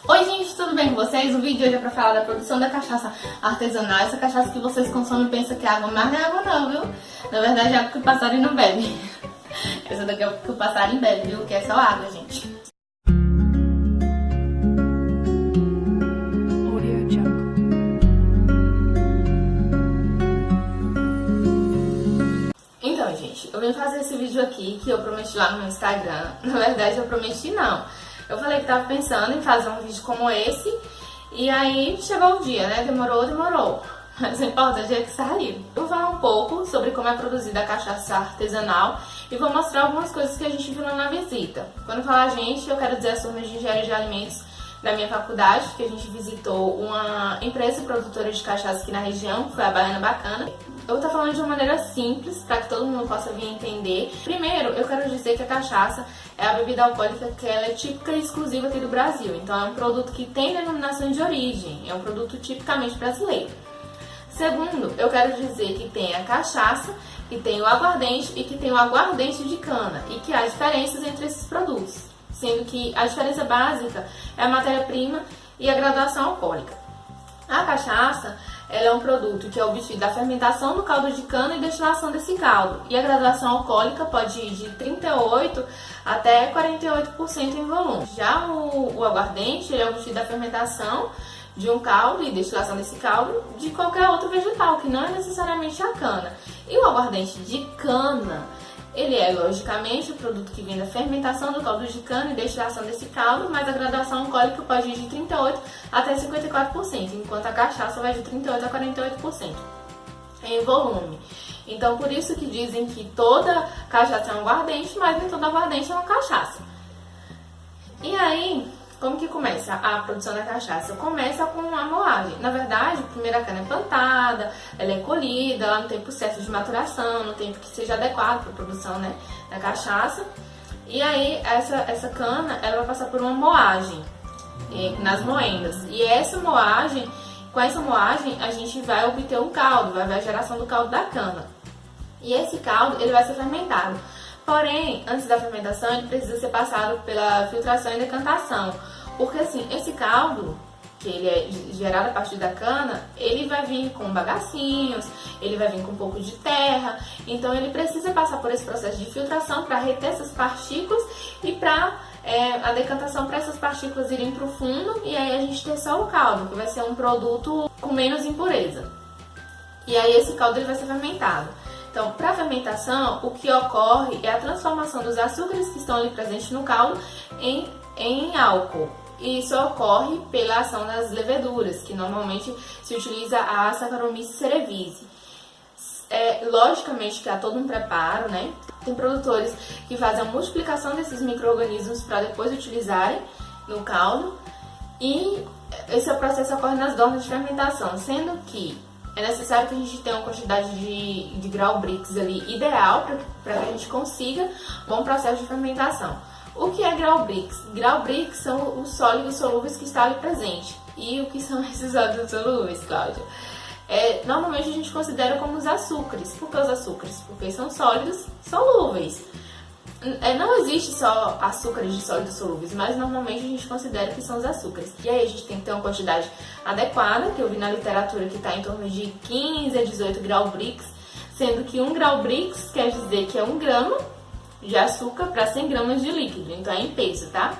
Oi gente, tudo bem com vocês? O vídeo hoje é pra falar da produção da cachaça artesanal. Essa cachaça que vocês consomem e pensam que é água, mas não é água não, viu? Na verdade é água que o passarinho não bebe. Essa daqui é o que o passarinho bebe, viu? Que é só água, gente. Então, gente, eu vim fazer esse vídeo aqui que eu prometi lá no meu Instagram. Na verdade, eu prometi não. Eu falei que tava pensando em fazer um vídeo como esse. E aí, chegou o dia, né? Demorou. Mas o importante é que saiu. Eu vou falar um pouco sobre como é produzida a cachaça artesanal e vou mostrar algumas coisas que a gente viu na visita. Quando eu falar a gente, eu quero dizer as turmas de engenharia de alimentos da minha faculdade, que a gente visitou uma empresa produtora de cachaça aqui na região, que foi a Baiana Bacana. Eu vou estar falando de uma maneira simples, para que todo mundo possa vir entender. Primeiro, eu quero dizer que a cachaça é a bebida alcoólica que ela é típica e exclusiva aqui do Brasil. Então, é um produto que tem denominação de origem, é um produto tipicamente brasileiro. Segundo, eu quero dizer que tem a cachaça, que tem o aguardente e que tem o aguardente de cana, e que há diferenças entre esses produtos, sendo que a diferença básica é a matéria-prima e a graduação alcoólica. A cachaça, ela é um produto que é obtido da fermentação do caldo de cana e destilação desse caldo, e a graduação alcoólica pode ir de 38% até 48% em volume. Já o aguardente, ele é obtido da fermentação de um caldo e destilação desse caldo de qualquer outro vegetal, que não é necessariamente a cana. E o aguardente de cana, ele é, logicamente, o produto que vem da fermentação do caldo de cana e destilação desse caldo, mas a graduação alcoólica pode ir de 38% até 54%, enquanto a cachaça vai de 38% a 48% em volume. Então, por isso que dizem que toda cachaça é um aguardente, mas nem toda aguardente é uma cachaça. E aí, como que começa a produção da cachaça? Começa com a moagem. Na verdade, primeiro a cana é plantada, ela é colhida, ela não tem processo de maturação, no tempo que seja adequado para a produção, né, da cachaça. E aí, essa cana, ela vai passar por uma moagem nas moendas. E com essa moagem, a gente vai obter um caldo, vai haver a geração do caldo da cana. E esse caldo, ele vai ser fermentado. Porém, antes da fermentação, ele precisa ser passado pela filtração e decantação. Porque assim, esse caldo, que ele é gerado a partir da cana, ele vai vir com bagacinhos, ele vai vir com um pouco de terra. Então, ele precisa passar por esse processo de filtração para reter essas partículas e para a decantação para essas partículas irem para o fundo. E aí a gente ter só o caldo, que vai ser um produto com menos impureza. E aí esse caldo ele vai ser fermentado. Então, para a fermentação, o que ocorre é a transformação dos açúcares que estão ali presentes no caldo em álcool. E isso ocorre pela ação das leveduras, que normalmente se utiliza a Saccharomyces cerevisiae. Logicamente que há todo um preparo, né? Tem produtores que fazem a multiplicação desses micro-organismos para depois utilizarem no caldo. E esse processo ocorre nas dornas de fermentação, sendo que é necessário que a gente tenha uma quantidade de grau Brix ali ideal para que a gente consiga um bom processo de fermentação. O que é grau Brix? Grau Brix são os sólidos solúveis que estão ali presentes. E o que são esses sólidos solúveis, Cláudia? Normalmente a gente considera como os açúcares. Por que os açúcares? Porque são sólidos solúveis. Não existe só açúcares de sólidos solúveis, mas normalmente a gente considera que são os açúcares. E aí a gente tem que ter uma quantidade adequada, que eu vi na literatura que está em torno de 15 a 18 grau Brix, sendo que 1 grau Brix quer dizer que é 1 grama de açúcar para 100 gramas de líquido, então é em peso, tá?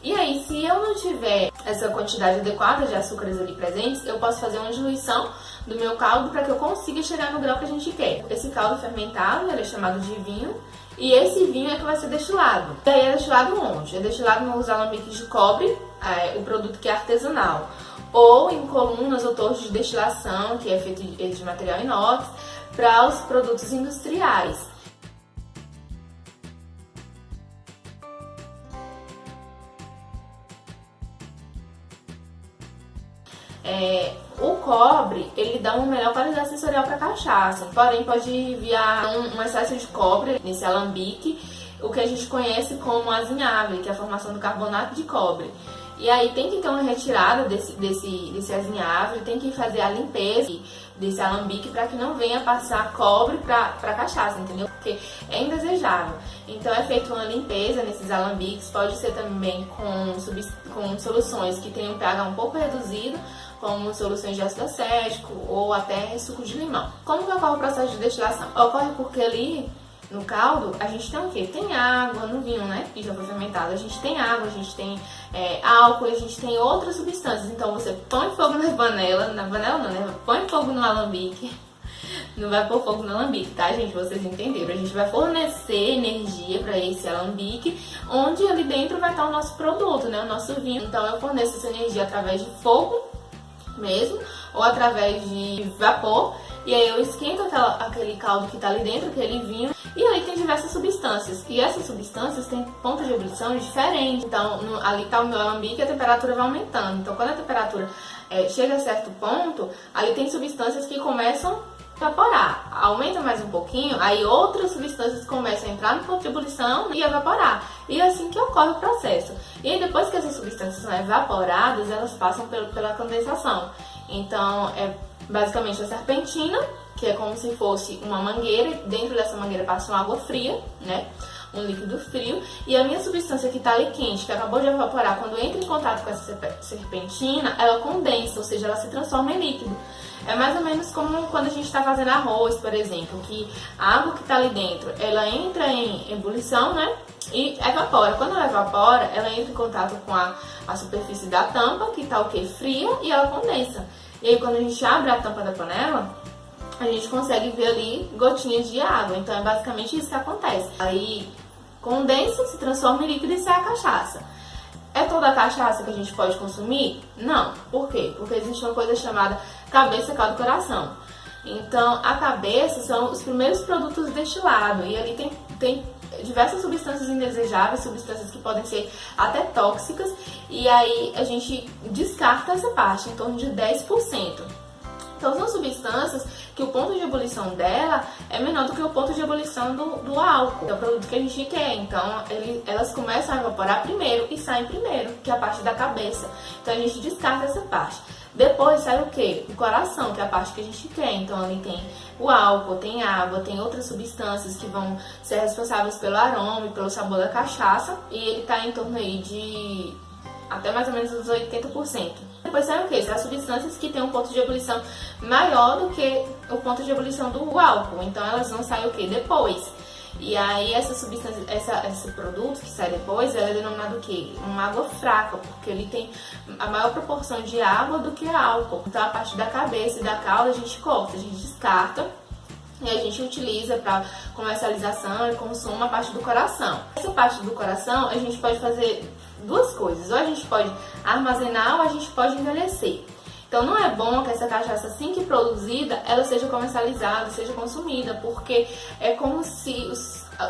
E aí, se eu não tiver essa quantidade adequada de açúcares ali presentes, eu posso fazer uma diluição do meu caldo para que eu consiga chegar no grau que a gente quer. Esse caldo fermentado, ele é chamado de vinho, e esse vinho é que vai ser destilado. E aí é destilado onde? É destilado nos alambiques de cobre, o produto que é artesanal, ou em colunas ou torres de destilação, que é feito de material inox, para os produtos industriais. O cobre, ele dá uma melhor qualidade sensorial para a cachaça, porém pode enviar um excesso de cobre nesse alambique, o que a gente conhece como azinhavre, que é a formação do carbonato de cobre. E aí tem que ter uma retirada desse azinhavre, tem que fazer a limpeza desse alambique para que não venha passar cobre para cachaça, entendeu? Porque é indesejável. Então é feita uma limpeza nesses alambiques, pode ser também com soluções que tenham um pH um pouco reduzido, como soluções de ácido acético ou até suco de limão. Como que ocorre o processo de destilação? Ocorre porque ali no caldo a gente tem o quê? Tem água no vinho, né? Que já foi fermentado. A gente tem água, a gente tem álcool, a gente tem outras substâncias. Então você põe fogo na panela não, né? Põe fogo no alambique. Não vai pôr fogo no alambique, tá, gente? Vocês entenderam. A gente vai fornecer energia para esse alambique, onde ali dentro vai estar o nosso produto, né? O nosso vinho. Então eu forneço essa energia através de fogo mesmo, ou através de vapor. E aí eu esquento aquele caldo que tá ali dentro, aquele vinho, e ali tem diversas substâncias. E essas substâncias têm pontos de ebulição diferentes. Então ali tá o meu alambique e a temperatura vai aumentando. Então quando a temperatura chega a certo ponto, ali tem substâncias que começam a evaporar. Aumenta mais um pouquinho, aí outras substâncias começam a entrar no ponto de ebulição e evaporar. E é assim que ocorre o processo. E aí depois que essas substâncias são evaporadas, elas passam pela condensação. Então basicamente a serpentina, que é como se fosse uma mangueira, dentro dessa mangueira passa uma água fria, né? Um líquido frio, e a minha substância que está ali quente, que acabou de evaporar, quando entra em contato com essa serpentina, ela condensa, ou seja, ela se transforma em líquido. É mais ou menos como quando a gente está fazendo arroz, por exemplo, que a água que está ali dentro, ela entra em ebulição, né? E evapora. Quando ela evapora, ela entra em contato com a superfície da tampa, que está o quê? Fria, e ela condensa. E aí quando a gente abre a tampa da panela, a gente consegue ver ali gotinhas de água. Então é basicamente isso que acontece. Aí condensa, se transforma em líquido e sai a cachaça. É toda a cachaça que a gente pode consumir? Não. Por quê? Porque existe uma coisa chamada cabeça, caldo e coração. Então a cabeça são os primeiros produtos destilados. E ali tem diversas substâncias indesejáveis, substâncias que podem ser até tóxicas. E aí a gente descarta essa parte, em torno de 10%. Então são substâncias que o ponto de ebulição dela é menor do que o ponto de ebulição do álcool, que é o produto que a gente quer. Então elas começam a evaporar primeiro e saem primeiro, que é a parte da cabeça. Então a gente descarta essa parte. Depois sai o quê? O coração, que é a parte que a gente quer. Então ali tem o álcool, tem água, tem outras substâncias que vão ser responsáveis pelo aroma e pelo sabor da cachaça. E ele tá em torno aí de até mais ou menos uns 80%. Depois sai o quê? São as substâncias que têm um ponto de ebulição maior do que o ponto de ebulição do álcool. Então elas vão sair o quê? Depois. E aí essa substância, esse produto que sai depois, ela é denominado o quê? Uma água fraca, porque ele tem a maior proporção de água do que álcool. Então a parte da cabeça e da cauda a gente corta, a gente descarta. E a gente utiliza para comercialização e consumo a parte do coração. Essa parte do coração a gente pode fazer duas coisas. Ou a gente pode armazenar ou a gente pode envelhecer. Então não é bom que essa cachaça, assim que produzida, ela seja comercializada, seja consumida, porque é como se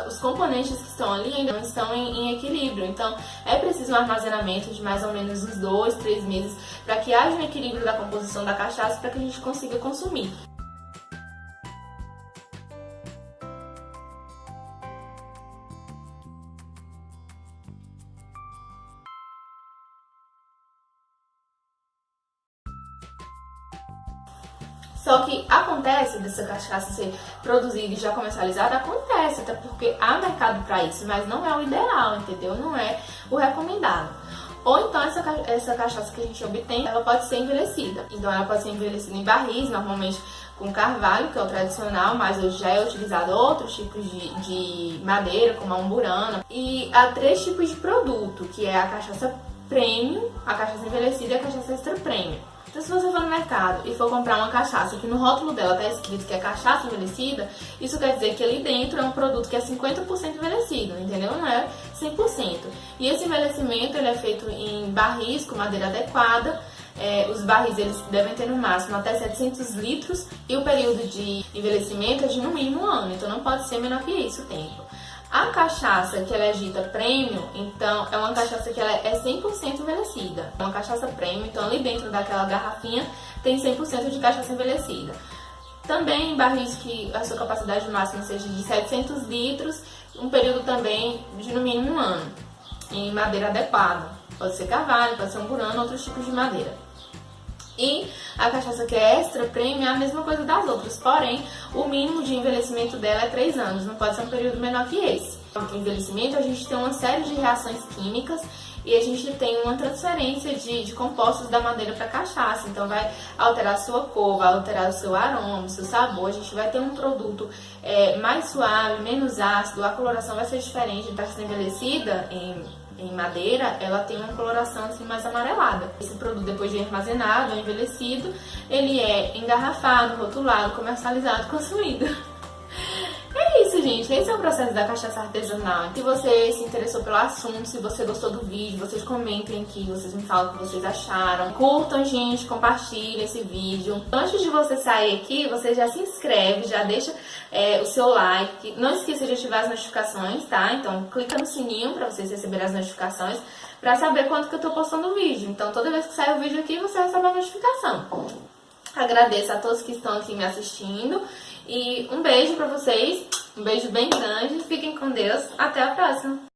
os componentes que estão ali ainda não estão em equilíbrio. Então é preciso um armazenamento de mais ou menos uns 2, 3 meses para que haja um equilíbrio da composição da cachaça para que a gente consiga consumir. Só que acontece dessa cachaça ser produzida e já comercializada, acontece, até porque há mercado para isso, mas não é o ideal, entendeu? Não é o recomendado. Ou então essa cachaça que a gente obtém, ela pode ser envelhecida. Então ela pode ser envelhecida em barris, normalmente com carvalho, que é o tradicional, mas hoje já é utilizado outros tipos de madeira, como a umburana. E há 3 tipos de produto, que é a cachaça premium, a cachaça envelhecida e a cachaça extra premium. Então se você for no mercado e for comprar uma cachaça que no rótulo dela está escrito que é cachaça envelhecida, isso quer dizer que ali dentro é um produto que é 50% envelhecido, entendeu? Não é 100%. E esse envelhecimento ele é feito em barris com madeira adequada. Os barris eles devem ter no máximo até 700 litros e o período de envelhecimento é de no mínimo 1 ano, então não pode ser menor que isso o tempo. A cachaça que ela é dita premium, então é uma cachaça que ela é 100% envelhecida. É uma cachaça premium, então ali dentro daquela garrafinha tem 100% de cachaça envelhecida. Também em barris que a sua capacidade máxima seja de 700 litros, um período também de no mínimo 1 ano. Em madeira adequada, pode ser carvalho, pode ser umburana, outros tipos de madeira. E a cachaça que é extra premium é a mesma coisa das outras, porém o mínimo de envelhecimento dela é 3 anos, não pode ser um período menor que esse. No envelhecimento a gente tem uma série de reações químicas e a gente tem uma transferência de compostos da madeira para cachaça, então vai alterar a sua cor, vai alterar o seu aroma, o seu sabor, a gente vai ter um produto mais suave, menos ácido, a coloração vai ser diferente, então essa envelhecida em madeira, ela tem uma coloração assim mais amarelada. Esse produto, depois de armazenado, envelhecido, ele é engarrafado, rotulado, comercializado, consumido. É isso, gente. Esse é o processo da cachaça artesanal. Se você se interessou pelo assunto, se você gostou do vídeo, vocês comentem aqui, vocês me falam o que vocês acharam. Curtam, gente, compartilhem esse vídeo. Antes de você sair aqui, você já se inscreve, já deixa o seu like. Não esqueça de ativar as notificações, tá? Então, clica no sininho pra vocês receberem as notificações, pra saber quando que eu tô postando o vídeo. Então, toda vez que sair o vídeo aqui, você recebe a notificação. Agradeço a todos que estão aqui me assistindo. E um beijo pra vocês, um beijo bem grande, fiquem com Deus, até a próxima!